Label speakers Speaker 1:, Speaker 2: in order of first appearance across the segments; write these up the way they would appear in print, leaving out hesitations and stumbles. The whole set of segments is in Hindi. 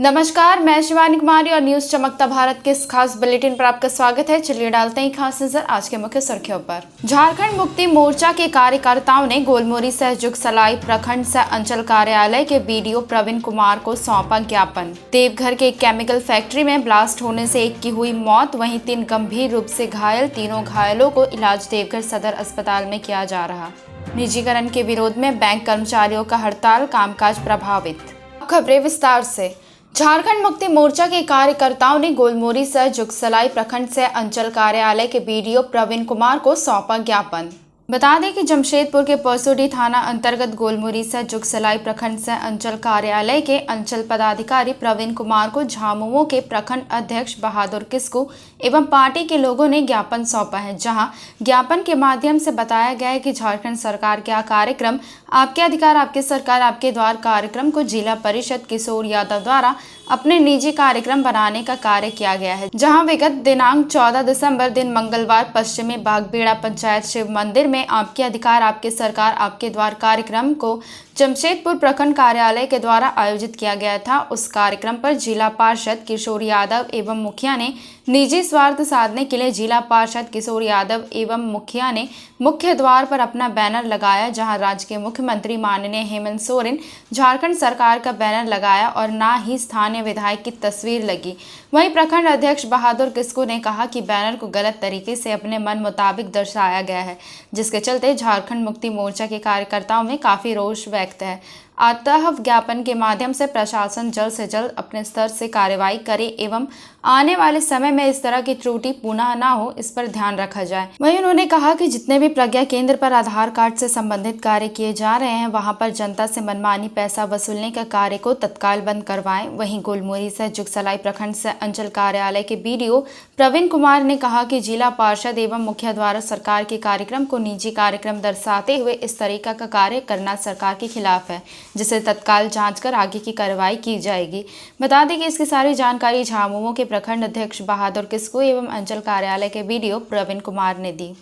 Speaker 1: नमस्कार, मैं शिवानी कुमारी और न्यूज चमकता भारत के इस खास बुलेटिन पर आपका स्वागत है। चलिए डालते हैं खास नजर आज के मुख्य सुर्खियों पर। झारखंड मुक्ति मोर्चा के कार्यकर्ताओं ने गोलमोरी से जुगसलाई प्रखंड से अंचल कार्यालय के बीडीओ प्रवीण कुमार को सौंपा ज्ञापन। देवघर के एक केमिकल फैक्ट्री में ब्लास्ट होने से एक की हुई मौत, वहीं 3 गंभीर रूप से घायल। तीनों घायलों को इलाज देवघर सदर अस्पताल में किया जा रहा। निजीकरण के विरोध में बैंक कर्मचारियों का हड़ताल, कामकाज प्रभावित। खबरें विस्तार से। झारखंड मुक्ति मोर्चा के कार्यकर्ताओं ने गोलमोरी से जुगसलाई प्रखंड से अंचल कार्यालय के बीडीओ प्रवीण कुमार को सौंपा ज्ञापन। बता दें कि जमशेदपुर के परसोडी थाना अंतर्गत गोलमोरी से जुगसलाई प्रखंड से अंचल कार्यालय के अंचल पदाधिकारी प्रवीण कुमार को झामुमो के प्रखंड अध्यक्ष बहादुर किस्कू एवं पार्टी के लोगों ने ज्ञापन सौंपा है, जहां ज्ञापन के माध्यम से बताया गया है कि झारखंड सरकार का कार्यक्रम आपके अधिकार आपकी सरकार आपके द्वार कार्यक्रम को जिला परिषद किशोर यादव द्वारा अपने निजी कार्यक्रम बनाने का कार्य किया गया है, जहां विगत दिनांक 14 दिसंबर दिन मंगलवार पश्चिमी बागबेड़ा पंचायत शिव मंदिर में आपके अधिकार आपके सरकार आपके द्वार कार्यक्रम को जमशेदपुर प्रखंड कार्यालय के द्वारा आयोजित किया गया था। उस कार्यक्रम पर जिला पार्षद किशोर यादव एवं मुखिया ने निजी स्वार्थ साधने के लिए जिला पार्षद किशोर यादव एवं मुखिया ने मुख्य द्वार पर अपना बैनर लगाया, जहां राज्य के मुख्यमंत्री माननीय हेमंत सोरेन झारखंड सरकार का बैनर लगाया और ना ही स्थानीय विधायक की तस्वीर लगी। वहीं प्रखंड अध्यक्ष बहादुर किस्कू ने कहा कि बैनर को गलत तरीके से अपने मन मुताबिक दर्शाया गया है, जिसके चलते झारखंड मुक्ति मोर्चा के कार्यकर्ताओं में काफी रोष व्यक्त है। अतः ज्ञापन के माध्यम से प्रशासन जल्द से जल्द अपने स्तर से कार्रवाई करे एवं आने वाले समय में इस तरह की त्रुटि पुनः न हो, इस पर ध्यान रखा जाए। वहीं उन्होंने कहा कि जितने भी प्रज्ञा केंद्र पर आधार कार्ड से संबंधित कार्य किए जा रहे हैं, वहां पर जनता से मनमानी पैसा वसूलने का कार्य को तत्काल बंद करवाएं। वहीं गोलमोरी से जुगसलाई प्रखंड से अंचल कार्यालय के बीडीओ प्रवीण कुमार ने कहा कि जिला पार्षद एवं मुखिया द्वारा सरकार के कार्यक्रम को निजी कार्यक्रम दर्शाते हुए इस तरीका का कार्य करना सरकार के खिलाफ है, जिसे तत्काल जांच कर आगे की कार्रवाई की जाएगी। बता दें कि इसकी सारी जानकारी झामुमो के प्रखंड अध्यक्ष बहादुर किस्कू एवं अंचल कार्यालय के बीडीओ प्रवीण कुमार ने दी।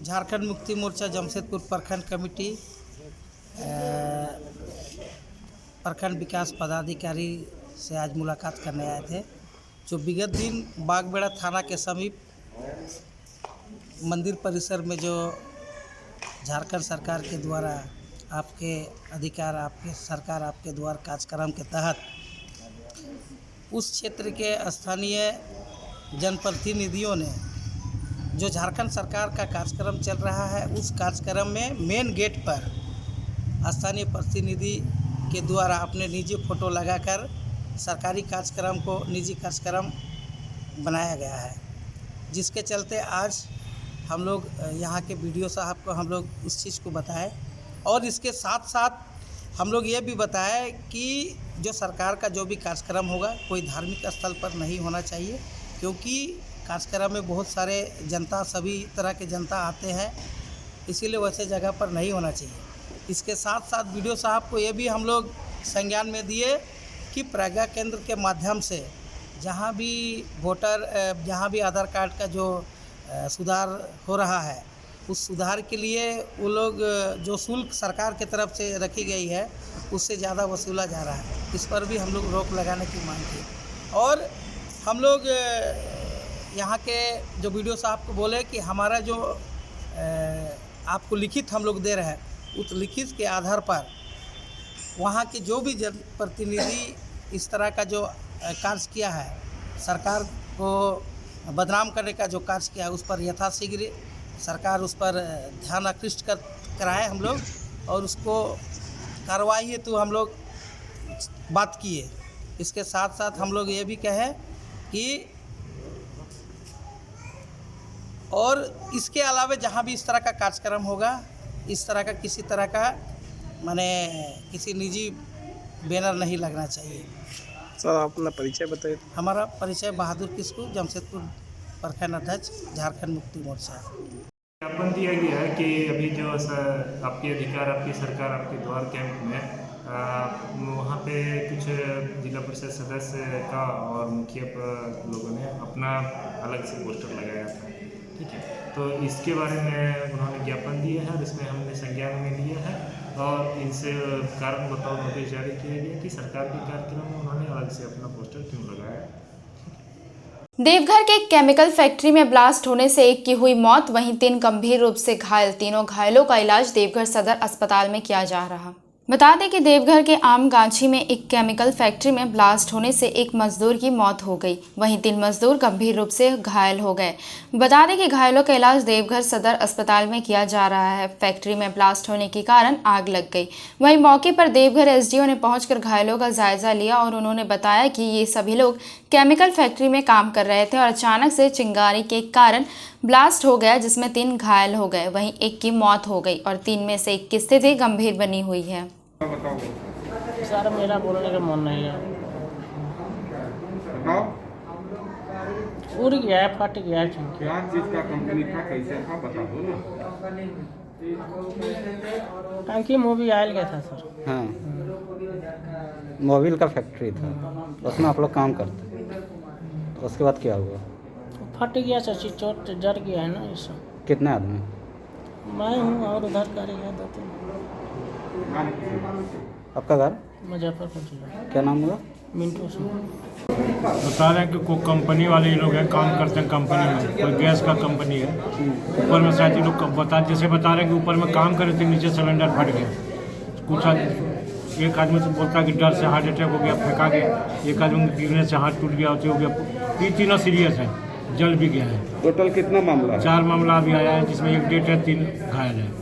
Speaker 2: झारखंड मुक्ति मोर्चा जमशेदपुर प्रखंड कमेटी प्रखंड विकास पदाधिकारी से आज मुलाकात करने आए थे, जो विगत दिन बागबेड़ा थाना के समीप मंदिर परिसर में जो झारखंड सरकार के द्वारा आपके अधिकार आपके सरकार आपके द्वार कार्यक्रम के तहत उस क्षेत्र के स्थानीय जनप्रतिनिधियों ने जो झारखंड सरकार का कार्यक्रम चल रहा है, उस कार्यक्रम में मेन गेट पर स्थानीय प्रतिनिधि के द्वारा अपने निजी फोटो लगाकर सरकारी कार्यक्रम को निजी कार्यक्रम बनाया गया है, जिसके चलते आज हम लोग यहाँ के बीडीओ साहब को हम लोग इस चीज़ को बताएं और इसके साथ साथ हम लोग ये भी बताएं कि जो सरकार का जो भी कार्यक्रम होगा कोई धार्मिक स्थल पर नहीं होना चाहिए, क्योंकि कार्यक्रम में बहुत सारे जनता सभी तरह के जनता आते हैं, इसीलिए वैसे जगह पर नहीं होना चाहिए। इसके साथ साथ बीडीओ साहब को ये भी हम लोग संज्ञान में दिए कि प्रज्ञा केंद्र के माध्यम से जहाँ भी आधार कार्ड का जो सुधार हो रहा है, उस सुधार के लिए वो लोग जो शुल्क सरकार की तरफ से रखी गई है उससे ज़्यादा वसूला जा रहा है। इस पर भी हम लोग रोक लगाने की मांग की और हम लोग यहाँ के जो बीडीओ साहब को बोले कि हमारा जो आपको लिखित हम लोग दे रहे हैं, उस लिखित के आधार पर वहाँ के जो भी जनप्रतिनिधि इस तरह का जो कार्य किया है, सरकार को बदनाम करने का जो कार्य किया है, उस पर यथाशीघ्र सरकार उस पर ध्यान आकृष्ट कराए हम लोग और उसको कार्रवाई हेतु हम लोग बात किए। इसके साथ साथ हम लोग ये भी कहें कि और इसके अलावा जहाँ भी इस तरह का कार्यक्रम होगा, इस तरह का किसी तरह का माने किसी निजी बैनर नहीं लगना चाहिए।
Speaker 3: सर, आप अपना परिचय बताइए।
Speaker 2: हमारा परिचय बहादुर किस्कू, जमशेदपुर प्रखंड अध्यक्ष, झारखंड मुक्ति मोर्चा।
Speaker 4: ज्ञापन दिया गया है कि अभी जो आपके अधिकार आपकी सरकार आपके द्वार कैंप में वहाँ पे कुछ जिला परिषद सदस्य का और मुखिया लोगों ने अपना अलग से पोस्टर लगाया था, ठीक है। तो इसके बारे में उन्होंने ज्ञापन दिया है और इसमें हमने संज्ञान में लिया है और इनसे कारण बताओ नोटिस जारी किया गया कि सरकार के कार्यक्रम में उन्होंने अलग से अपना पोस्टर क्यों लगाया है।
Speaker 1: देवघर के एक केमिकल फैक्ट्री में ब्लास्ट होने से एक की हुई मौत, वहीं 3 गंभीर रूप से घायल। तीनों घायलों का इलाज देवघर सदर अस्पताल में किया जा रहा। बता दें कि देवघर के आमगाछी में एक केमिकल फैक्ट्री में ब्लास्ट होने से एक मजदूर की मौत हो गई, वहीं 3 मजदूर गंभीर रूप से घायल हो गए। बता दें कि घायलों का इलाज देवघर सदर अस्पताल में किया जा रहा है। फैक्ट्री में ब्लास्ट होने के कारण आग लग गई। वहीं मौके पर देवघर एसडीओ ने पहुंचकर घायलों का जायजा लिया और उन्होंने बताया कि ये सभी लोग केमिकल फैक्ट्री में काम कर रहे थे और अचानक से चिंगारी के कारण ब्लास्ट हो गया, जिसमें 3 घायल हो गए, वहीं एक की मौत हो गई और 3 में से एक की स्थिति गंभीर बनी हुई है।
Speaker 5: सर मेरा बोलने का मन नहीं है, उड़ गया है, फट गया है।
Speaker 6: क्या चीज का कंपनी था, कैसे था, बता दो ना।
Speaker 5: टंकी मूवी आयल गया था सर।
Speaker 7: हाँ, मोबिल का फैक्ट्री था, उसमें आप लोग काम करते। उसके बाद क्या हुआ?
Speaker 5: फट गया चाची, चोट जर गया है ना ये सब।
Speaker 7: कितने आदमी?
Speaker 5: मैं हूँ और उधर गाड़ी है 2-3।
Speaker 7: आपका घर
Speaker 5: मुजफ्फरपुर जिला।
Speaker 7: क्या नाम हुआ?
Speaker 5: मिंटू सिंह।
Speaker 8: बता रहे हैं कि कोई कंपनी वाले लोग हैं, काम करते हैं कंपनी में, कोई गैस का कंपनी है। ऊपर में शायद ये लोग जैसे बता रहे हैं कि ऊपर में काम कर रहे थे, नीचे सिलेंडर फट गया। कुछ एक आदमी से बोलता है कि डर से हार्ट अटैक हो गया, फेंका गया। एक आदमी गिरने से हाथ टूट गया, हो गया। ये तीनों सीरियस है, जल भी गया है।
Speaker 6: टोटल कितना मामला?
Speaker 8: 4 मामला अभी आया है, जिसमें एक डेथ है, 3 घायल है।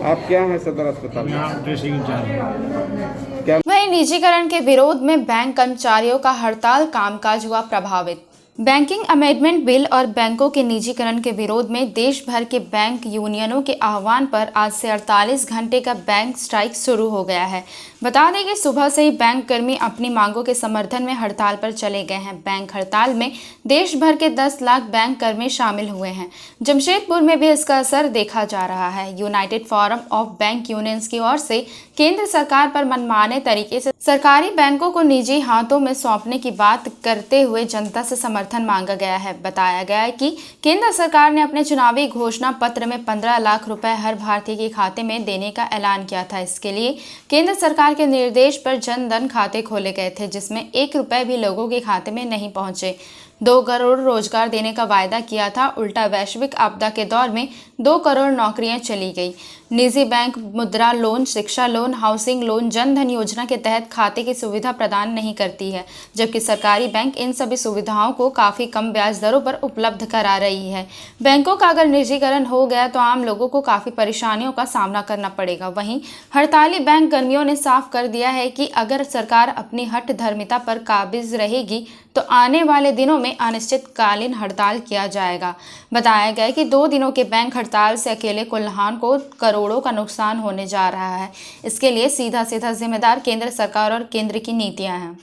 Speaker 6: आप क्या हैं सदर अस्पताल?
Speaker 8: यहाँ ड्रेसिंग इंचार्ज है।
Speaker 1: वहीं निजीकरण के विरोध में बैंक कर्मचारियों का हड़ताल, कामकाज हुआ प्रभावित। बैंकिंग अमेंडमेंट बिल और बैंकों के निजीकरण के विरोध में देश भर के बैंक यूनियनों के आह्वान पर आज से 48 घंटे का बैंक स्ट्राइक शुरू हो गया है। बता दें कि सुबह से ही बैंक कर्मी अपनी मांगों के समर्थन में हड़ताल पर चले गए हैं। बैंक हड़ताल में देश भर के 10 लाख बैंक कर्मी शामिल हुए हैं। जमशेदपुर में भी इसका असर देखा जा रहा है। United forum of bank unions की ओर से केंद्र सरकार पर मनमाने तरीके से सरकारी बैंकों को निजी हाथों में सौंपने की बात करते हुए जनता से समर्थन मांगा गया है। बताया गया है कि केंद्र सरकार ने अपने चुनावी घोषणा पत्र में 15 लाख रुपए हर भारतीय के खाते में देने का ऐलान किया था। इसके लिए केंद्र सरकार के निर्देश पर जन धन खाते खोले गए थे, जिसमें 1 रुपए भी लोगों के खाते में नहीं पहुंचे। 2 करोड़ रोजगार देने का वायदा किया था। उल्टा वैश्विक आपदा के दौर में 2 करोड़ नौकरियां चली गई। निजी बैंक मुद्रा लोन, शिक्षा loan, housing loan, Jan Dhan योजना के तहत खाते की सुविधा प्रदान नहीं करती है, जबकि सरकारी बैंक इन सभी सुविधाओं को काफ़ी कम ब्याज दरों पर उपलब्ध करा रही है। बैंकों का अगर निजीकरण हो गया तो आम लोगों को काफ़ी परेशानियों का सामना करना पड़ेगा। वहीं हड़ताली बैंक कर्मियों ने साफ कर दिया है कि अगर सरकार अपनी हठधर्मिता पर काबिज रहेगी तो आने वाले दिनों में अनिश्चितकालीन हड़ताल किया जाएगा। बताया गया कि 2 दिनों के बैंक हड़ताल से अकेले कुल्हान को करोड़ों का नुकसान होने जा रहा है। इसके लिए सीधा जिम्मेदार केंद्र सरकार और केंद्र की नीतियां हैं।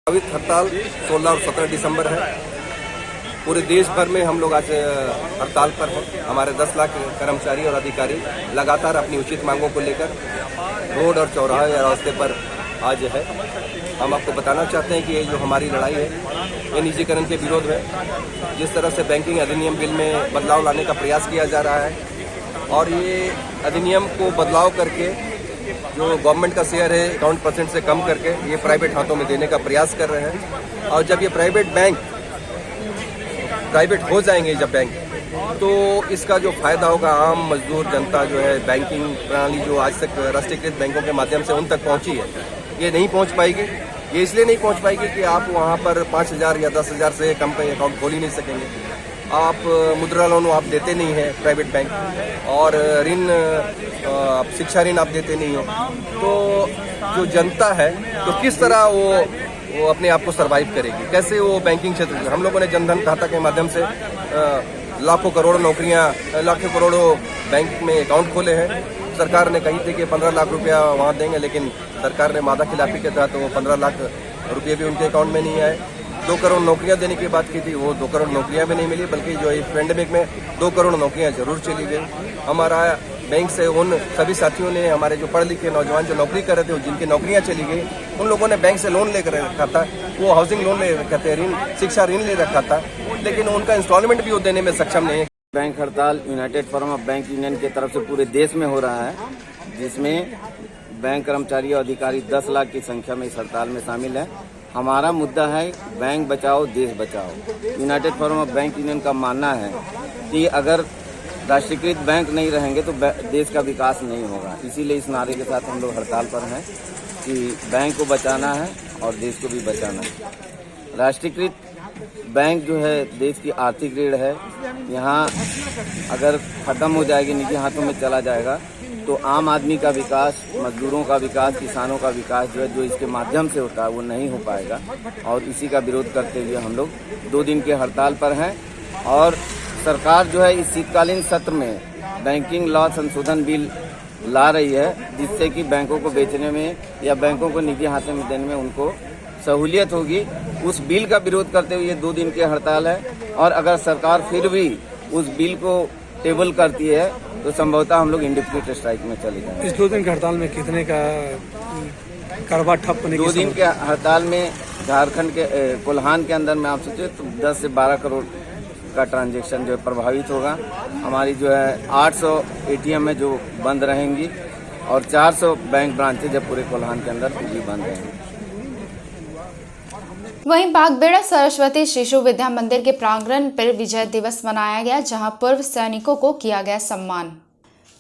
Speaker 9: अभी हड़ताल 16 और 17 दिसंबर है। पूरे देश भर में हम लोग आज हड़ताल पर हैं। हमारे 10 लाख कर्मचारी और अधिकारी लगातार अपनी उचित मांगों को लेकर रोड और चौराहे या रास्ते पर आज है। हम आपको बताना चाहते हैं कि ये जो हमारी लड़ाई है ये निजीकरण के विरोध है। जिस तरह से बैंकिंग अधिनियम बिल में बदलाव लाने का प्रयास किया जा रहा है और ये अधिनियम को बदलाव करके जो गवर्नमेंट का शेयर है 51% से कम करके ये प्राइवेट हाथों में देने का प्रयास कर रहे हैं। और जब ये प्राइवेट हो जाएंगे जब बैंक, तो इसका जो फायदा होगा आम मजदूर जनता जो है, बैंकिंग प्रणाली जो आज तक राष्ट्रीयकृत बैंकों के माध्यम से उन तक पहुंची है, ये नहीं पहुंच पाएगी। ये इसलिए नहीं पहुंच पाएगी कि आप वहां पर 5,000 या 10,000 से कम का अकाउंट खोल ही नहीं सकेंगे। आप मुद्रा लोन आप देते नहीं है प्राइवेट बैंक, और ऋण शिक्षा ऋण आप देते नहीं हो, तो जो जनता है तो किस तरह वो अपने आप को सर्वाइव करेगी, कैसे वो बैंकिंग क्षेत्र में। हम लोगों ने जनधन खाता के माध्यम से लाखों करोड़ों नौकरियां, लाखों करोड़ों बैंक में अकाउंट खोले हैं। सरकार ने कही थी कि 15 लाख रुपया वहाँ देंगे, लेकिन सरकार ने वादा खिलाफी के तहत वो 15 लाख रुपये भी उनके अकाउंट में नहीं आए। 2 करोड़ नौकरियां देने की बात की थी, वो 2 करोड़ नौकरियां भी नहीं मिली, बल्कि जो इस पेंडेमिक में 2 करोड़ नौकरियां जरूर चली गई। हमारा बैंक से उन सभी साथियों ने, हमारे जो पढ़े लिखे नौजवान जो नौकरी कर रहे थे, जिनकी नौकरियां चली गई, उन लोगों ने बैंक से लोन लेकर रखा था। वो हाउसिंग लोन ले रखा था, ऋण शिक्षा ऋण ले रखा था, लेकिन उनका इंस्टॉलमेंट भी वो देने में सक्षम नहीं है।
Speaker 10: बैंक हड़ताल United forum of bank union की तरफ से पूरे देश में हो रहा है, जिसमें बैंक कर्मचारी और अधिकारी 10 लाख की संख्या में इस हड़ताल में शामिल है। हमारा मुद्दा है बैंक बचाओ देश बचाओ। United forum of bank union का मानना है कि अगर राष्ट्रीयकृत बैंक नहीं रहेंगे तो देश का विकास नहीं होगा। इसीलिए इस नारे के साथ हम लोग हड़ताल पर हैं कि बैंक को बचाना है और देश को भी बचाना है। राष्ट्रीयकृत बैंक जो है देश की आर्थिक रीढ़ है। यहाँ अगर खत्म हो जाएगी, निजी हाथों में चला जाएगा, तो आम आदमी का विकास, मजदूरों का विकास, किसानों का विकास जो है, जो इसके माध्यम से होता है, वो नहीं हो पाएगा। और इसी का विरोध करते हुए हम लोग 2 दिन के हड़ताल पर हैं। और सरकार जो है इस शीतकालीन सत्र में बैंकिंग लॉ संशोधन बिल ला रही है, जिससे कि बैंकों को बेचने में या बैंकों को निजी हाथों में देने में उनको सहूलियत होगी। उस बिल का विरोध करते हुए ये 2 दिन की हड़ताल है। और अगर सरकार फिर भी उस बिल को टेबल करती है तो संभवतः हम लोग इंडिफिनिट स्ट्राइक में चले जाएंगे।
Speaker 3: इस 2 दिन के हड़ताल में कितने का कारोबार ठप होने की
Speaker 10: 2 दिन के हड़ताल में झारखंड के कोल्हान के अंदर में आप सोचे तो 10 से 12 करोड़ का ट्रांजैक्शन जो है प्रभावित होगा। हमारी जो है 800 ATM में जो बंद रहेंगी और 400 बैंक ब्रांचेज जब पूरे कोल्हान के अंदर भी बंद रहेंगी।
Speaker 1: वहीं बागबेड़ा सरस्वती शिशु विद्या मंदिर के प्रांगण पर विजय दिवस मनाया गया, जहां पूर्व सैनिकों को किया गया सम्मान।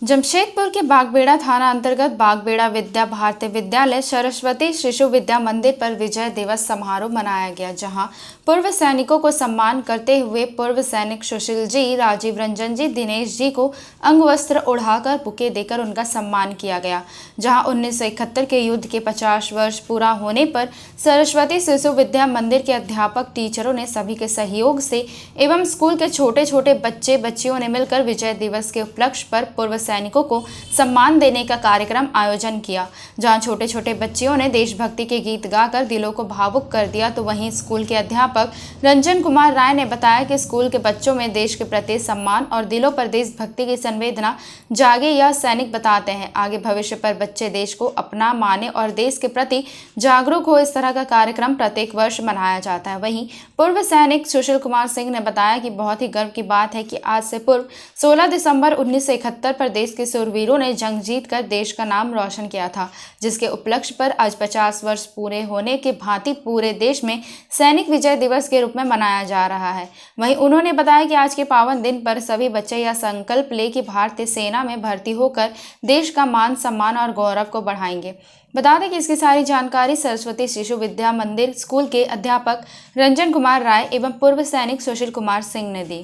Speaker 1: जमशेदपुर के बागबेड़ा थाना अंतर्गत बागबेड़ा विद्या भारती विद्यालय सरस्वती शिशु विद्या मंदिर पर विजय दिवस समारोह मनाया गया, जहां पूर्व सैनिकों को सम्मान करते हुए पूर्व सैनिक सुशील जी, राजीव रंजन जी, दिनेश जी को अंग वस्त्र उड़ाकर बुके देकर उनका सम्मान किया गया। जहां 1971 के युद्ध के 50 वर्ष पूरा होने पर सरस्वती शिशु विद्या मंदिर के अध्यापक, टीचरों ने सभी के सहयोग से एवं स्कूल के छोटे छोटे बच्चे बच्चियों ने मिलकर विजय दिवस के उपलक्ष्य पर पूर्व सैनिकों को सम्मान देने का कार्यक्रम आयोजन किया, जहां छोटे छोटे बच्चियों ने देशभक्ति के गीत गाकर दिलों को भावुक कर दिया। तो वहीं स्कूल के अध्यापक रंजन कुमार राय ने बताया कि स्कूल के बच्चों में देश के प्रति सम्मान और दिलों पर देशभक्ति की संवेदना जागे, यह सैनिक बताते हैं। आगे भविष्य पर बच्चे देश को अपना माने और देश के प्रति जागरूक हो, इस तरह का कार्यक्रम प्रत्येक वर्ष मनाया जाता है। वहीं पूर्व सैनिक सुशील कुमार सिंह ने बताया कि बहुत ही गर्व की बात है कि आज से पूर्व 16 दिसंबर 1971 पर देश के सूरवीरों ने जंग जीतकर देश का नाम रोशन किया था, जिसके उपलक्ष्य पर आज 50 वर्ष पूरे होने के भांति पूरे देश में सैनिक विजय दिवस के रूप में मनाया जा रहा है। वहीं उन्होंने बताया कि आज के पावन दिन पर सभी बच्चे यह संकल्प ले कि भारतीय सेना में भर्ती होकर देश का मान सम्मान और गौरव को बढ़ाएंगे। बता दें कि इसकी सारी जानकारी सरस्वती शिशु विद्या मंदिर स्कूल के अध्यापक रंजन कुमार राय एवं पूर्व सैनिक सुशील कुमार सिंह ने दी।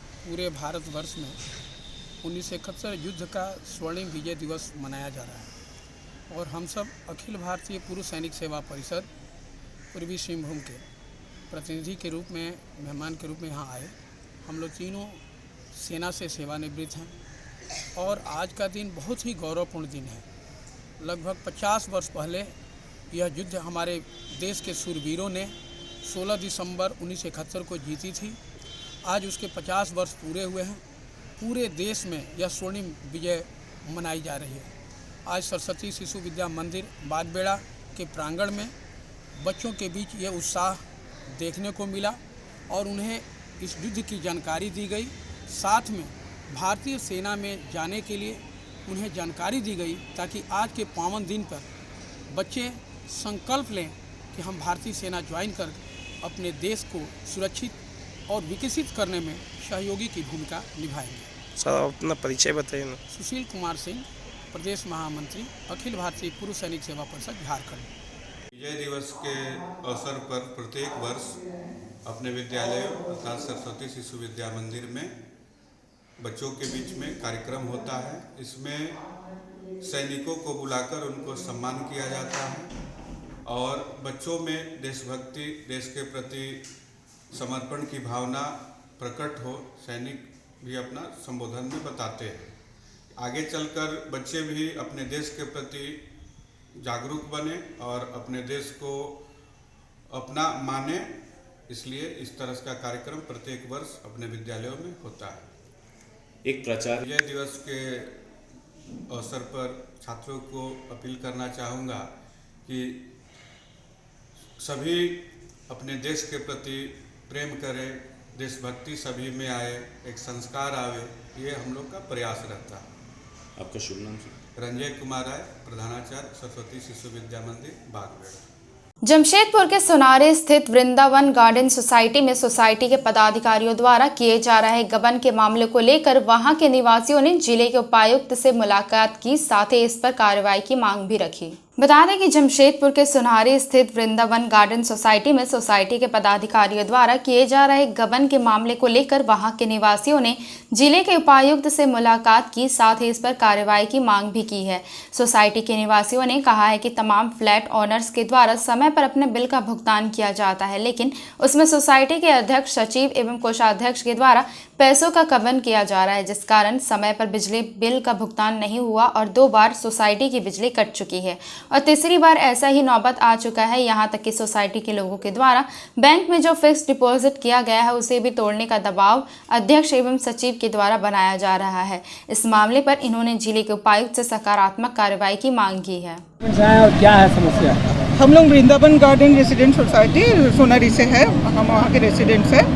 Speaker 11: पूरे भारतवर्ष में 1971 युद्ध का स्वर्णिम विजय दिवस मनाया जा रहा है और हम सब अखिल भारतीय पूर्व सैनिक सेवा परिषद पूर्वी सिंहभूम के प्रतिनिधि के रूप में, मेहमान के रूप में यहाँ आए। हम लोग तीनों सेना से सेवानिवृत्त हैं और आज का दिन बहुत ही गौरवपूर्ण दिन है। लगभग 50 वर्ष पहले यह युद्ध हमारे देश के शूरवीरों ने 16 दिसंबर 1971 को जीती थी। आज उसके 50 वर्ष पूरे हुए हैं। पूरे देश में यह स्वर्णिम विजय मनाई जा रही है। आज सरस्वती शिशु विद्या मंदिर बागबेड़ा के प्रांगण में बच्चों के बीच यह उत्साह देखने को मिला और उन्हें इस युद्ध की जानकारी दी गई। साथ में भारतीय सेना में जाने के लिए उन्हें जानकारी दी गई ताकि आज के पावन दिन पर बच्चे संकल्प लें कि हम भारतीय सेना ज्वाइन कर अपने देश को सुरक्षित और विकसित करने में सहयोगी की भूमिका निभाएंगे।
Speaker 3: सर अपना परिचय बताइए ना।
Speaker 11: सुशील कुमार सिंह, प्रदेश महामंत्री, अखिल भारतीय पूर्व सैनिक सेवा परिषद झारखंड।
Speaker 12: विजय दिवस के अवसर पर प्रत्येक वर्ष अपने विद्यालय अर्थात सरस्वती शिशु विद्या मंदिर में बच्चों के बीच में कार्यक्रम होता है। इसमें सैनिकों को बुलाकर उनको सम्मान किया जाता है और बच्चों में देशभक्ति, देश के प्रति समर्पण की भावना प्रकट हो, सैनिक भी अपना संबोधन में बताते हैं। आगे चलकर बच्चे भी अपने देश के प्रति जागरूक बने और अपने देश को अपना माने, इसलिए इस तरह का कार्यक्रम प्रत्येक वर्ष अपने विद्यालयों में होता है।
Speaker 13: एक प्रचार
Speaker 12: विजय दिवस के अवसर पर छात्रों को अपील करना चाहूँगा कि सभी अपने देश के प्रति प्रेम करें, देशभक्ति सभी में आए, एक संस्कार आवे, ये हम लोग का प्रयास रहता है।
Speaker 13: आपका शुभ नाम?
Speaker 12: रंजय कुमार राय, प्रधानाचार्य, सरस्वती शिशु विद्या मंदिर बागबेड़ा।
Speaker 1: जमशेदपुर के सोनारे स्थित वृंदावन गार्डन सोसाइटी में सोसाइटी के पदाधिकारियों द्वारा किए जा रहे गबन के मामले को लेकर वहां के निवासियों ने जिले के उपायुक्त से मुलाकात की, साथ ही इस पर कार्रवाई की मांग भी रखी। बता दें कि जमशेदपुर के सोनारे स्थित वृंदावन गार्डन सोसाइटी में सोसाइटी के पदाधिकारियों द्वारा किए जा रहे गबन के मामले को लेकर वहां के निवासियों ने जिले के उपायुक्त से मुलाकात की, साथ ही इस पर कार्रवाई की मांग भी की है। सोसाइटी के निवासियों ने कहा है कि तमाम फ्लैट ओनर्स के द्वारा समय पर अपने बिल का भुगतान किया जाता है, लेकिन उसमें सोसाइटी के अध्यक्ष, सचिव एवं कोषाध्यक्ष के द्वारा पैसों का गबन किया जा रहा है, जिस कारण समय पर बिजली बिल का भुगतान नहीं हुआ और 2 बार सोसाइटी की बिजली कट चुकी है और तीसरी बार ऐसा ही नौबत आ चुका है। यहां तक कि सोसाइटी के लोगों के द्वारा बैंक में जो फिक्स डिपॉजिट किया गया है उसे भी तोड़ने का दबाव अध्यक्ष एवं सचिव के द्वारा बनाया जा रहा है। इस मामले पर इन्होंने जिले के उपायुक्त से सकारात्मक कार्रवाई की मांग की है।
Speaker 5: क्या है समस्या?
Speaker 14: हम लोग Vrindavan garden resident society Sonari से है, हम वहाँ के रेसिडेंट्स हैं।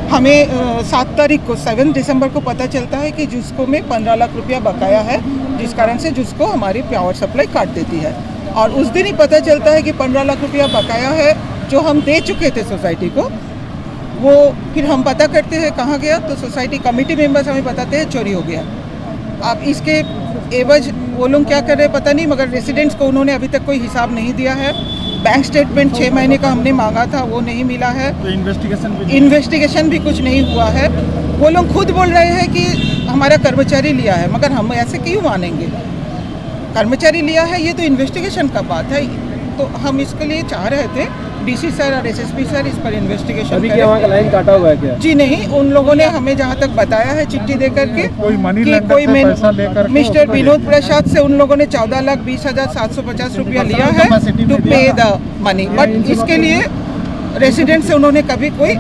Speaker 14: हमें 7 तारीख को 7 दिसंबर को पता चलता है कि जुस्को में 15 लाख रुपया बकाया है, जिस कारण से जुस्को हमारी पावर सप्लाई काट देती है। और उस दिन ही पता चलता है कि 15 लाख रुपया बकाया है जो हम दे चुके थे सोसाइटी को। वो फिर हम पता करते हैं कहाँ गया, तो सोसाइटी कमेटी मेंबर्स हमें बताते हैं चोरी हो गया। अब इसके एवज वो लोग क्या कर रहे हैं पता नहीं, मगर रेसिडेंट्स को उन्होंने अभी तक कोई हिसाब नहीं दिया है। बैंक स्टेटमेंट 6 महीने का हमने मांगा था, वो नहीं मिला है।
Speaker 15: तो
Speaker 14: इन्वेस्टिगेशन भी कुछ नहीं हुआ है। वो लोग खुद बोल रहे हैं कि हमारा कर्मचारी लिया है, मगर हम ऐसे क्यों मानेंगे? कर्मचारी लिया है, ये तो इन्वेस्टिगेशन का बात है। तो हम इसके लिए चाह रहे थे डीसी सर और एसएसपी सर इस पर इन्वेस्टिगेशन
Speaker 15: अभी क्या वहाँ का लाइन काटा हुआ है क्या?
Speaker 14: जी नहीं, उन लोगों ने हमें जहाँ तक बताया है चिट्ठी दे करके
Speaker 15: कोई मनी
Speaker 14: कि
Speaker 15: लेंडर
Speaker 14: कोई
Speaker 15: से पैसा लेकर
Speaker 14: मिस्टर विनोद प्रसाद से उन लोगों ने 14,20,750 रुपया लिया है टू पे द मनी, बट इसके लिए रेसिडेंट से उन्होंने कभी कोई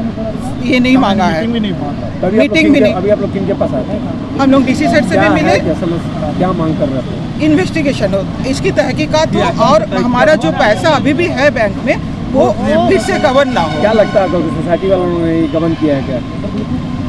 Speaker 14: ये नहीं मांगा है, मीटिंग भी नहीं।
Speaker 15: अभी आप लोग किनके पास आए थे?
Speaker 14: हम लोग डीसी सर से भी मिले।
Speaker 15: क्या मांग कर रहे थे?
Speaker 14: इन्वेस्टिगेशन हो, इसकी तहकीकात हो और हमारा जो पैसा अभी भी है बैंक में वो फिर से गबन ना हो।
Speaker 15: क्या लगता है आपको सोसाइटी वालों ने गबन किया है क्या?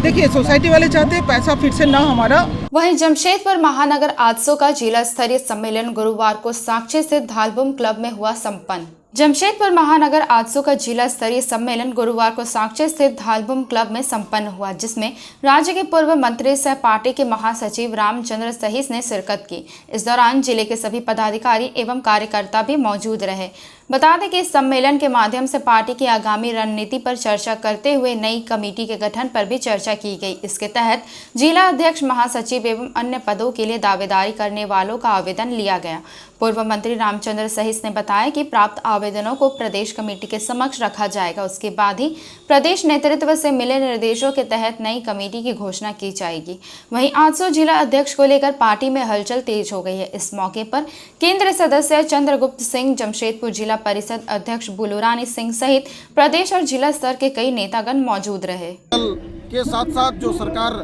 Speaker 14: देखिए, सोसाइटी वाले चाहते हैं पैसा फिर से ना हमारा।
Speaker 1: वहीं जमशेदपुर महानगर आजसो का जिला स्तरीय सम्मेलन गुरुवार को साक्षी स्थित धालबुम क्लब में हुआ संपन्न। जमशेदपुर महानगर आजसो का जिला स्तरीय सम्मेलन गुरुवार को साक्षी स्थित धालबुम क्लब में संपन्न हुआ, जिसमें राज्य के पूर्व मंत्री सह पार्टी के महासचिव रामचंद्र सहिस ने शिरकत की। इस दौरान जिले के सभी पदाधिकारी एवं कार्यकर्ता भी मौजूद रहे। बता दें कि इस सम्मेलन के माध्यम से पार्टी की आगामी रणनीति पर चर्चा करते हुए नई कमेटी के गठन पर भी चर्चा की गई। इसके तहत जिला अध्यक्ष, महासचिव एवं अन्य पदों के लिए दावेदारी करने वालों का आवेदन लिया गया। पूर्व मंत्री रामचंद्र सहिस ने बताया कि प्राप्त आवेदनों को प्रदेश कमेटी के समक्ष रखा जाएगा, उसके बाद ही प्रदेश नेतृत्व से मिले निर्देशों के तहत नई कमेटी की घोषणा की जाएगी। वहीं आजसो जिला अध्यक्ष को लेकर पार्टी में हलचल तेज हो गई है। इस मौके पर केंद्रीय सदस्य चंद्रगुप्त सिंह, जमशेदपुर जिला परिषद अध्यक्ष बुलुरानी सिंह सहित प्रदेश और जिला स्तर के कई नेतागण मौजूद रहे।
Speaker 16: के साथ साथ जो सरकार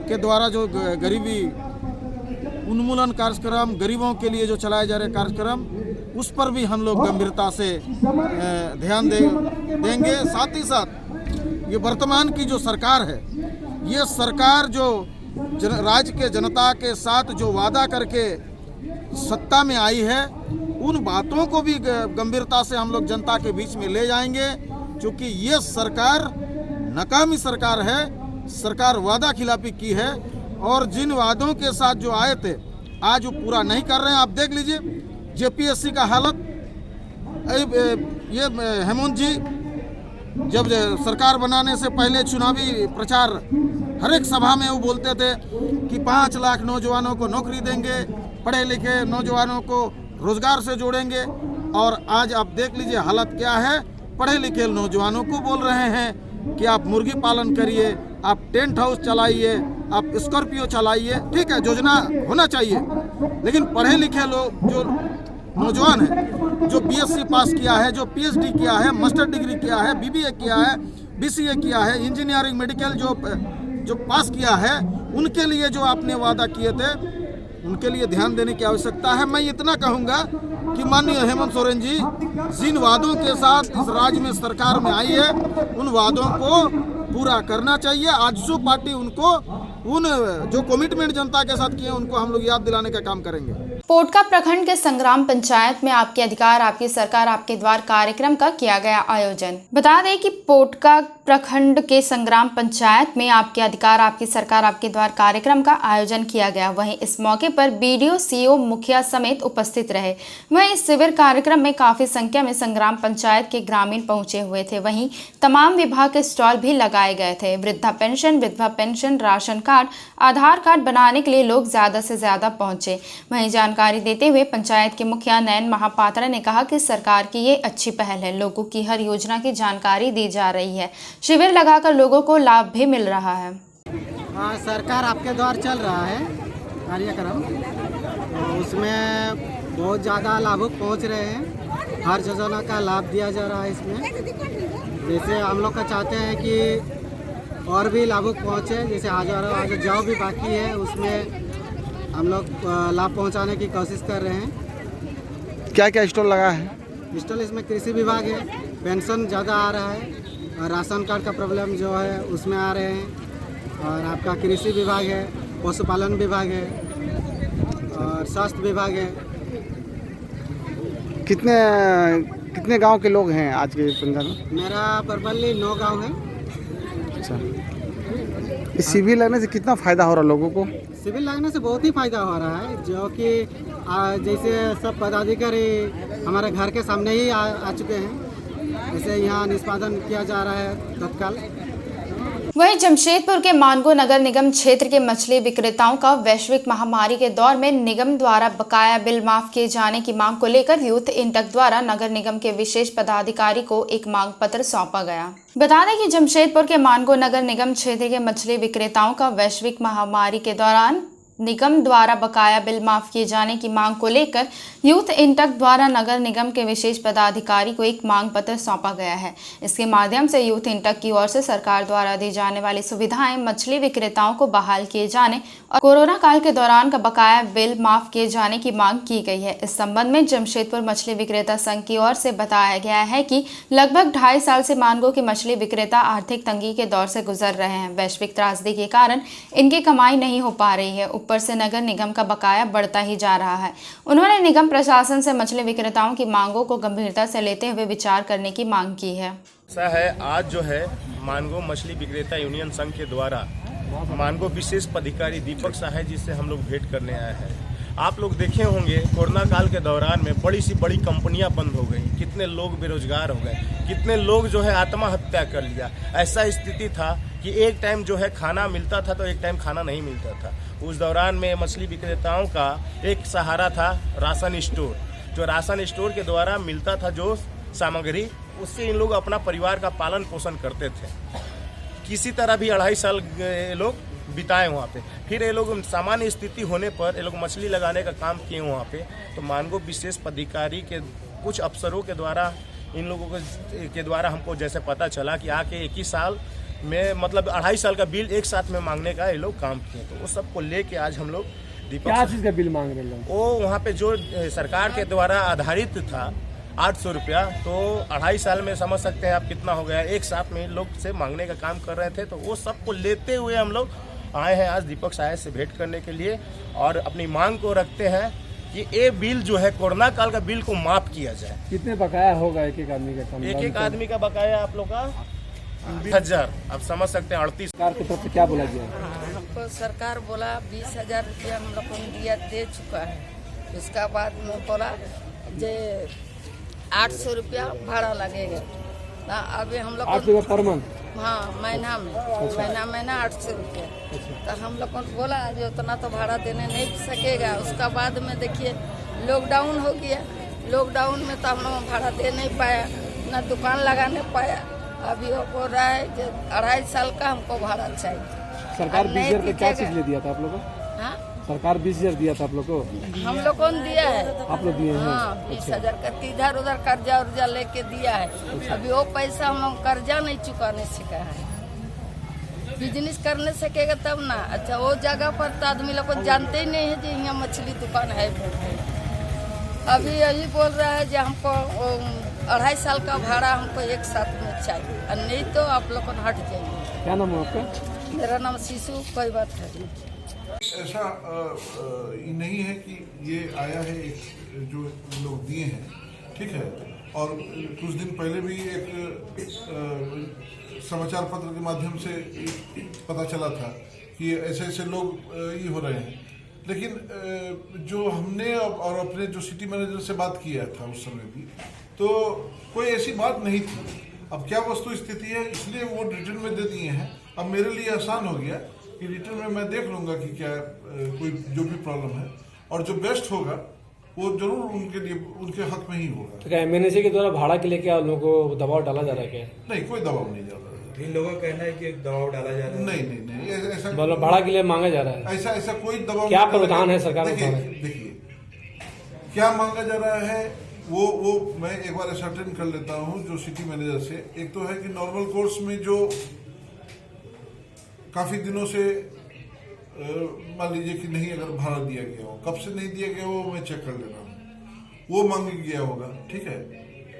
Speaker 16: के द्वारा जो गरीबी उन्मूलन कार्यक्रम, गरीबों के लिए जो चलाए जा रहे कार्यक्रम, उस पर भी हम लोग गंभीरता से ध्यान देंगे। साथ ही साथ ये वर्तमान की जो सरकार है, ये सरकार जो राज्य के जनता के साथ जो वादा करके सत्ता में आई है, उन बातों को भी गंभीरता से हम लोग जनता के बीच में ले जाएंगे, क्योंकि ये सरकार नाकामी सरकार है। सरकार वादा खिलाफी की है और जिन वादों के साथ जो आए थे आज वो पूरा नहीं कर रहे हैं। आप देख लीजिए जेपीएससी का हालत। ये हेमंत जी जब सरकार बनाने से पहले चुनावी प्रचार हर एक सभा में वो बोलते थे कि 5 लाख नौजवानों को नौकरी देंगे, पढ़े लिखे नौजवानों को रोजगार से जोड़ेंगे, और आज आप देख लीजिए हालत क्या है। पढ़े लिखे नौजवानों को बोल रहे हैं कि आप मुर्गी पालन करिए, आप टेंट हाउस चलाइए, आप स्कॉर्पियो चलाइए। ठीक है, योजना होना चाहिए, लेकिन पढ़े लिखे लोग जो नौजवान हैं, जो बीएससी पास किया है, जो पीएचडी किया है, मास्टर डिग्री किया है, बीबीए किया है, बीसीए किया है, इंजीनियरिंग मेडिकल जो पास किया है, उनके लिए जो आपने वादा किए थे, उनके लिए ध्यान देने की आवश्यकता है। मैं इतना कहूँगा कि माननीय हेमंत सोरेन जी जिन वादों के साथ इस राज्य में सरकार में आई है, उन वादों को पूरा करना चाहिए। आजसू पार्टी उनको उन जो कमिटमेंट जनता के साथ किए उनको हम लोग याद दिलाने का काम करेंगे।
Speaker 1: पोटका प्रखंड के संग्राम पंचायत में आपके अधिकार आपकी सरकार आपके द्वार कार्यक्रम का किया गया आयोजन। बता दें कि पोटका प्रखंड के संग्राम पंचायत में आपके अधिकार आपकी सरकार आपके द्वार कार्यक्रम का आयोजन किया गया। वहीं इस मौके पर बीडीओ, सीओ, मुखिया समेत उपस्थित रहे। वहीं इस शिविर कार्यक्रम में काफी संख्या में संग्राम पंचायत के ग्रामीण पहुंचे हुए थे। वहीं तमाम विभाग के स्टॉल भी लगाए गए थे। वृद्धा पेंशन, विधवा पेंशन, राशन कार्ड, आधार कार्ड बनाने के लिए लोग ज्यादा से ज्यादा पहुंचे। वहीं जानकारी देते हुए पंचायत के मुखिया नयन महापात्रा ने कहा कि सरकार की ये अच्छी पहल है। लोगों की हर योजना की जानकारी दी जा रही है। शिविर लगाकर लोगों को लाभ भी मिल रहा है।
Speaker 17: सरकार आपके द्वार चल रहा है कार्यक्रम, उसमें बहुत ज़्यादा लाभुक पहुंच रहे हैं। हर योजना का लाभ दिया जा रहा है इसमें। जैसे हम लोग का चाहते हैं कि और भी लाभुक पहुंचे, जैसे आज जो भी बाकी है उसमें हम लोग लाभ पहुंचाने की कोशिश कर रहे हैं।
Speaker 15: क्या क्या स्टॉल लगा है?
Speaker 17: स्टॉल इसमें कृषि विभाग है, पेंशन ज़्यादा आ रहा है, और राशन कार्ड का प्रॉब्लम जो है उसमें आ रहे हैं, और आपका कृषि विभाग है, पशुपालन विभाग है, और स्वास्थ्य विभाग है।
Speaker 15: कितने गांव के लोग हैं आज के पंचायत में?
Speaker 17: मेरा परबल्ली 9 गांव है।
Speaker 15: अच्छा, इस शिविर लगने से कितना फ़ायदा हो रहा है लोगों को?
Speaker 17: शिविर लगने से बहुत ही फायदा हो रहा है, जो कि जैसे सब पदाधिकारी हमारे घर के सामने ही आ चुके हैं। जैसे यहाँ निष्पादन किया जा रहा है तत्काल।
Speaker 1: वहीं जमशेदपुर के मानगो नगर निगम क्षेत्र के मछली विक्रेताओं का वैश्विक महामारी के दौर में निगम द्वारा बकाया बिल माफ किए जाने की मांग को लेकर यूथ इंटक द्वारा नगर निगम के विशेष पदाधिकारी को एक मांग पत्र सौंपा गया। बता दें कि जमशेदपुर के मानगो नगर निगम क्षेत्र के मछली विक्रेताओं का वैश्विक महामारी के दौरान निगम द्वारा बकाया बिल माफ किए जाने की मांग को लेकर यूथ इंटक द्वारा नगर निगम के विशेष पदाधिकारी को एक मांग पत्र सौंपा गया है। इसके माध्यम से यूथ इंटक की ओर से सरकार द्वारा दी जाने वाली सुविधाएं मछली विक्रेताओं को बहाल किए जाने और कोरोना काल के दौरान का बकाया बिल माफ किए जाने की मांग की गई है। इस संबंध में जमशेदपुर मछली विक्रेता संघ की ओर से बताया गया है कि लगभग 2.5 साल से मानगो के मछली विक्रेता आर्थिक तंगी के दौर से गुजर रहे हैं। वैश्विक त्रासदी के कारण इनकी कमाई नहीं हो पा रही है, ऊपर से नगर निगम का बकाया बढ़ता ही जा रहा है। उन्होंने निगम प्रशासन से मछली विक्रेताओं की मांगों को गंभीरता से लेते हुए विचार करने की मांग की है।
Speaker 18: ऐसा है, आज जो है मानगो मछली विक्रेता यूनियन संघ के द्वारा मानगो विशेष पदाधिकारी दीपक साहे जी से हम लोग भेंट करने आए हैं। आप लोग देखे होंगे कोरोना काल के दौरान में बड़ी सी बड़ी कंपनियां बंद हो गई, कितने लोग बेरोजगार हो गए, कितने लोग जो है आत्महत्या कर लिया। ऐसा स्थिति था कि एक टाइम जो है खाना मिलता था तो एक टाइम खाना नहीं मिलता था। उस दौरान में मछली विक्रेताओं का एक सहारा था राशन स्टोर, जो राशन स्टोर के द्वारा मिलता था जो सामग्री, उससे इन लोग अपना परिवार का पालन पोषण करते थे। किसी तरह भी 2.5 साल लोग बिताए वहाँ पे। फिर ये लोग सामान्य स्थिति होने पर ये लोग मछली लगाने का काम किए वहाँ पे। तो मानगो विशेष पदाधिकारी के कुछ अफसरों के द्वारा इन लोगों के द्वारा हमको जैसे पता चला कि आके 21 साल में मतलब 2.5 साल का बिल एक साथ में मांगने का ये लोग काम किए। तो वो सबको लेके आज हम लोग
Speaker 15: क्या चीज़ का बिल मांग रहे हैं?
Speaker 18: वो वहाँ पे जो सरकार के द्वारा आधारित था 800 रुपया, तो 2.5 साल में समझ सकते हैं आप कितना हो गया। एक साथ में लोग से मांगने का काम कर रहे थे। तो वो सबको लेते हुए हम लोग आए हैं आज दीपक साहे से भेंट करने के लिए, और अपनी मांग को रखते हैं कि ये बिल जो है कोरोना काल का बिल को माफ किया जाए।
Speaker 15: कितने बकाया होगा एक आदमी का?
Speaker 18: एक आदमी का बकाया आप लोग का 20,000, आप समझ सकते हैं 38।
Speaker 15: सरकार की तरफ से क्या बोला गया?
Speaker 19: हमको सरकार बोला 20,000 रुपया हम लोग को दिया दे चुका है। उसका बाद में बोला जे 800 रुपया भाड़ा लगेगा। अभी हम लोग
Speaker 15: 800 रुपया पर मंथ?
Speaker 19: हाँ, महीना में। अच्छा। महीना 800 रुपया। अच्छा। तो हम लोग को बोला जो उतना तो भाड़ा देने नहीं सकेगा। उसका बाद में देखिए लॉकडाउन हो गया। लॉकडाउन में तो हम लोग भाड़ा दे नहीं पाया, ना दुकान लगाने पाया। अभी वो बोल रहा है कि 2.5 साल का हमको भाड़ा चाहिए।
Speaker 15: सरकार 20,000 का क्या चीज ले दिया था आप लोगों को?
Speaker 19: हाँ,
Speaker 15: सरकार 20,000 दिया था आप लोग को?
Speaker 19: हम लोगों ने दिया है।
Speaker 15: आप लोग दिए हैं?
Speaker 19: हाँ, 20,000 का इधर उधर कर्जा उर्जा लेके दिया है। अच्छा। अभी वो पैसा हम लोग कर्जा नहीं चुकाने सका है। बिजनेस करने सकेगा तब ना। अच्छा, वो जगह पर तो आदमी लोग को जानते ही नहीं है जो यहाँ मछली दुकान है। अभी यही बोल रहा है जो हमको 2.5 साल का भाड़ा हमको एक साथ में चाहिए, और नहीं तो आप लोग हट जाएंगे।
Speaker 15: क्या नाम है आपका?
Speaker 19: मेरा नाम शिशु, कोई बात है।
Speaker 20: ऐसा ये नहीं है कि ये आया है एक जो लोग दिए हैं, ठीक है। और कुछ दिन पहले भी एक समाचार पत्र के माध्यम से पता चला था कि ऐसे ऐसे लोग ये हो रहे हैं। लेकिन जो हमने और अपने जो सिटी मैनेजर से बात किया था उस समय भी, तो कोई ऐसी बात नहीं थी। अब क्या वस्तु स्थिति है, इसलिए वो रिटर्न में दे दिए हैं। अब मेरे लिए आसान हो गया कि रिटर्न में मैं देख लूँगा कि क्या कोई जो भी प्रॉब्लम है, और जो बेस्ट होगा वो जरूर उनके लिए उनके हक में ही होगा।
Speaker 3: तो क्या एमएनसी के द्वारा भाड़ा के लिए क्या लोगों को दबाव डाला जा रहा है क्या?
Speaker 20: नहीं, कोई दबाव नहीं डाला।
Speaker 21: इन लोगों का कहना है कि दबाव डाला जा रहा है।
Speaker 20: नहीं, ऐसा
Speaker 3: मतलब भाड़ा के लिए मांगा जा रहा है?
Speaker 20: ऐसा कोई दबाव
Speaker 3: क्या प्रावधान है सरकार?
Speaker 20: देखिए क्या मांगा जा रहा है वो मैं एक बार सर्टेन कर लेता हूँ जो सिटी मैनेजर से। एक तो है कि नॉर्मल कोर्स में जो काफी दिनों से मान लीजिए कि नहीं अगर भाड़ा दिया गया हो, कब से नहीं दिया गया हो मैं चेक कर लेता हूँ, वो मांग गया होगा, ठीक है।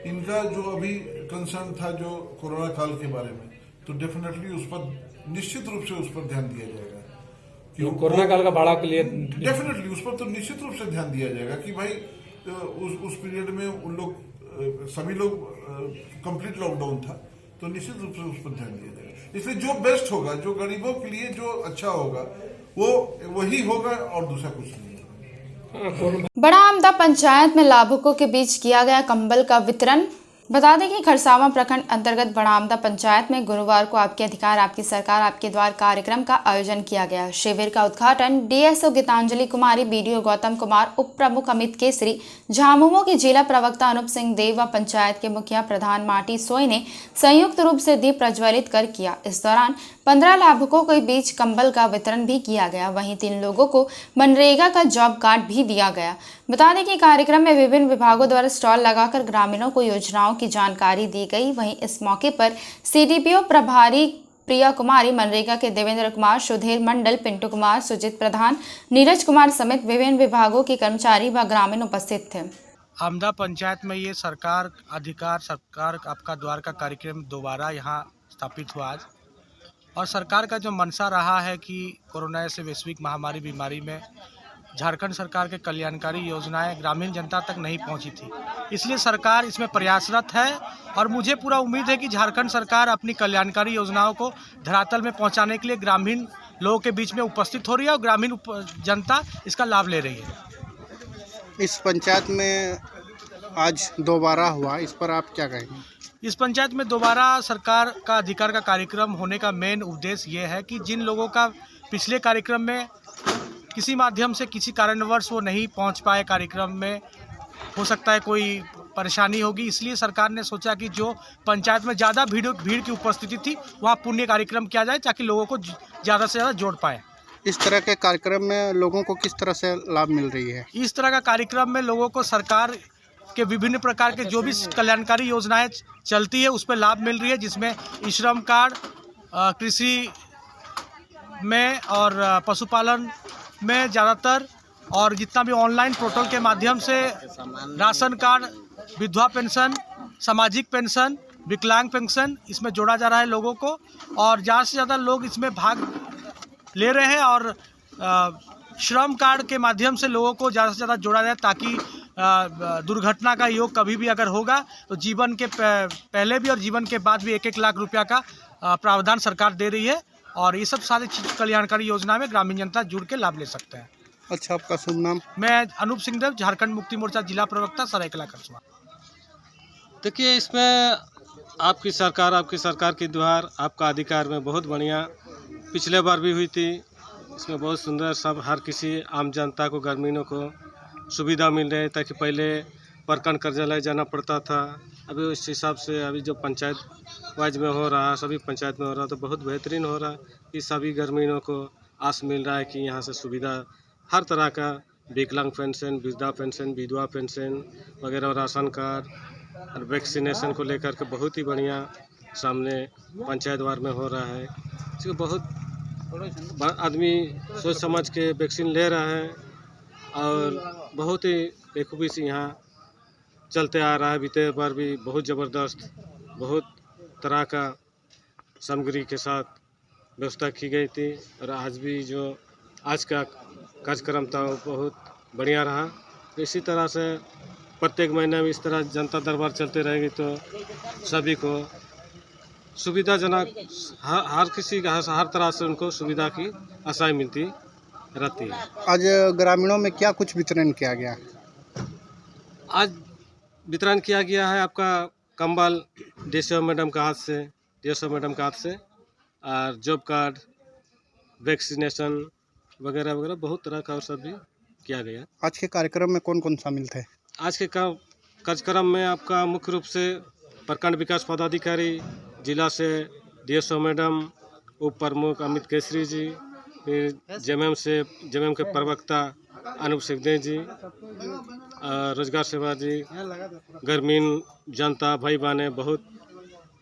Speaker 20: इनका जो अभी कंसर्न था जो कोरोना काल के बारे में, तो डेफिनेटली उस पर निश्चित रूप से उस पर ध्यान दिया जाएगा।
Speaker 3: कोरोना काल का भाड़ा के लिए
Speaker 20: डेफिनेटली उस पर तो निश्चित रूप से ध्यान दिया जाएगा कि भाई उस पीरियड में उन लोग सभी लोग कंप्लीट लॉकडाउन था, तो निश्चित रूप से उस पर ध्यान दिया जाएगा। इसलिए जो बेस्ट होगा, जो गरीबों के लिए जो अच्छा होगा वो वही होगा और दूसरा कुछ नहीं होगा।
Speaker 1: बड़ा आमदा पंचायत में लाभुकों के बीच किया गया कंबल का वितरण। बता दें कि खरसावां प्रखंड अंतर्गत बड़ा आमदा पंचायत में गुरुवार को आपके अधिकार आपकी सरकार आपके द्वार कार्यक्रम का आयोजन किया गया। शिविर का उद्घाटन डीएसओ गीतांजलि कुमारी, बीडीओ गौतम कुमार, उप प्रमुख अमित केसरी, झामुमो के जिला प्रवक्ता अनूप सिंह देव व पंचायत के मुखिया प्रधान माटी सोई ने संयुक्त रूप से दीप प्रज्वलित कर किया। इस दौरान 15 लाभुकों के बीच कंबल का वितरण भी किया गया। वहीं 3 लोगों को मनरेगा का जॉब कार्ड भी दिया गया। बता दें कि कार्यक्रम में विभिन्न विभागों द्वारा स्टॉल लगाकर ग्रामीणों को योजनाओं की जानकारी दी गई। वहीं इस मौके पर सीडीपीओ प्रभारी प्रिया कुमारी, मनरेगा के देवेंद्र कुमार, सुधीर मंडल, पिंटू कुमार, सुजित प्रधान, नीरज कुमार समेत विभिन्न विभागों के कर्मचारी व ग्रामीण उपस्थित थे।
Speaker 8: आमदा पंचायत में ये सरकार अधिकार सरकार आपका द्वार का कार्यक्रम दोबारा यहाँ स्थापित हुआ आज, और सरकार का जो मंशा रहा है कि कोरोना से वैश्विक महामारी बीमारी में झारखंड सरकार के कल्याणकारी योजनाएं ग्रामीण जनता तक नहीं पहुंची थी, इसलिए सरकार इसमें प्रयासरत है। और मुझे पूरा उम्मीद है कि झारखंड सरकार अपनी कल्याणकारी योजनाओं को धरातल में पहुंचाने के लिए ग्रामीण लोगों के बीच में उपस्थित हो रही है और ग्रामीण जनता इसका लाभ ले रही है।
Speaker 15: इस पंचायत में आज दोबारा हुआ, इस पर आप क्या कहेंगे?
Speaker 8: इस पंचायत में दोबारा सरकार का अधिकार का कार्यक्रम होने का मेन उद्देश्य ये है कि जिन लोगों का पिछले कार्यक्रम में किसी माध्यम से किसी कारणवश वो नहीं पहुंच पाए, कार्यक्रम में हो सकता है कोई परेशानी होगी, इसलिए सरकार ने सोचा कि जो पंचायत में ज़्यादा भीड़ की उपस्थिति थी वहाँ पुण्य कार्यक्रम किया जाए ताकि लोगों को ज़्यादा से ज़्यादा जोड़ पाए।
Speaker 15: इस तरह के कार्यक्रम में लोगों को किस तरह से लाभ मिल रही है? इस
Speaker 8: तरह का कार्यक्रम में लोगों को सरकार के विभिन्न प्रकार के जो भी कल्याणकारी योजनाएं चलती है उस पर लाभ मिल रही है, जिसमें श्रम कार्ड, कृषि में और पशुपालन में ज़्यादातर, और जितना भी ऑनलाइन पोर्टल के माध्यम से राशन कार्ड, विधवा पेंशन, सामाजिक पेंशन, विकलांग पेंशन इसमें जोड़ा जा रहा है लोगों को, और ज़्यादा से ज़्यादा लोग इसमें भाग ले रहे हैं। और श्रम कार्ड के माध्यम से लोगों को ज़्यादा से ज़्यादा जोड़ा जाए ताकि दुर्घटना का योग कभी भी अगर होगा तो जीवन के पहले भी और जीवन के बाद भी 1-1 लाख रुपया का प्रावधान सरकार दे रही है, और ये सब सारी कल्याणकारी योजना में ग्रामीण जनता जुड़ के लाभ ले सकते हैं।
Speaker 15: अच्छा, आपका शुभ नाम?
Speaker 8: मैं अनूप सिंह देव, झारखंड मुक्ति मोर्चा जिला प्रवक्ता, सरायकला खरसुआ।
Speaker 22: देखिए, इसमें आपकी सरकार के द्वार आपका अधिकार में बहुत बढ़िया पिछले बार भी हुई थी। इसमें बहुत सुंदर सब हर किसी आम जनता को, ग्रामीणों को सुविधा मिल रही है, ताकि पहले प्रखंड कार्यालय जाना पड़ता था। अभी उस हिसाब से अभी जो पंचायत वाइज में हो रहा है, सभी पंचायत में हो रहा है, तो बहुत बेहतरीन हो रहा है कि सभी ग्रामीणों को आस मिल रहा है कि यहाँ से सुविधा हर तरह का, विकलांग पेंशन, वृद्धा पेंशन, विधवा पेंशन वगैरह, राशन कार्ड और वैक्सीनेशन को लेकर के बहुत ही बढ़िया सामने पंचायत वार में हो रहा है। इसको बहुत आदमी सोच समझ के वैक्सीन ले रहा है और बहुत ही बेखूबी से यहाँ चलते आ रहा है। बीते बार भी बहुत ज़बरदस्त, बहुत तरह का सामग्री के साथ व्यवस्था की गई थी, और आज भी जो आज का कार्यक्रम था वो बहुत बढ़िया रहा। इसी तरह से प्रत्येक महीने में इस तरह जनता दरबार चलते रहेगी तो सभी को सुविधाजनक हर किसी का हर तरह से उनको सुविधा की आशाएं मिलती रहती है।
Speaker 15: आज ग्रामीणों में क्या कुछ वितरण किया गया?
Speaker 22: आज वितरण किया गया है आपका कंबल डीएसओ मैडम का हाथ से और जॉब कार्ड, वैक्सीनेशन वगैरह वगैरह बहुत तरह का और सब भी किया गया।
Speaker 15: आज के कार्यक्रम में कौन कौन शामिल थे?
Speaker 22: आज के कार्यक्रम में आपका मुख्य रूप से प्रखंड विकास पदाधिकारी, जिला से डीएसओ मैडम, उप प्रमुख अमित केसरी जी, फिर जेएमएम के प्रवक्ता अनूप सिकदेव जी, रोजगार सेवा जी, ग्रामीण जनता भाई बहने बहुत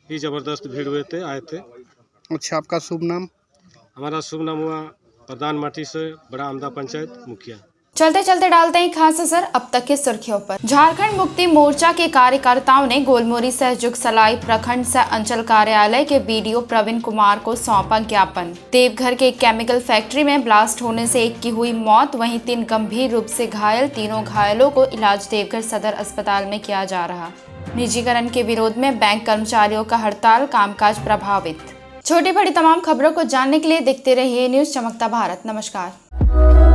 Speaker 22: ही ज़बरदस्त भीड़ हुए थे, आए थे।
Speaker 15: अच्छा, आपका शुभ नाम?
Speaker 22: हमारा शुभ नाम हुआ प्रधान माटी से बड़ा आमदा पंचायत मुखिया।
Speaker 1: चलते चलते डालते हैं खास नजर अब तक की सुर्खियों पर। झारखंड मुक्ति मोर्चा के कार्यकर्ताओं ने गोलमोरी सहयोग सलाई प्रखंड से अंचल कार्यालय के बीडीओ प्रवीण कुमार को सौंपा ज्ञापन। देवघर के केमिकल फैक्ट्री में ब्लास्ट होने से एक की हुई मौत, वहीं 3 गंभीर रूप से घायल। तीनों घायलों को इलाज देवघर सदर अस्पताल में किया जा रहा। निजीकरण के विरोध में बैंक कर्मचारियों का हड़ताल, कामकाज प्रभावित। छोटी बड़ी तमाम खबरों को जानने के लिए देखते रहिए न्यूज चमकता भारत। नमस्कार।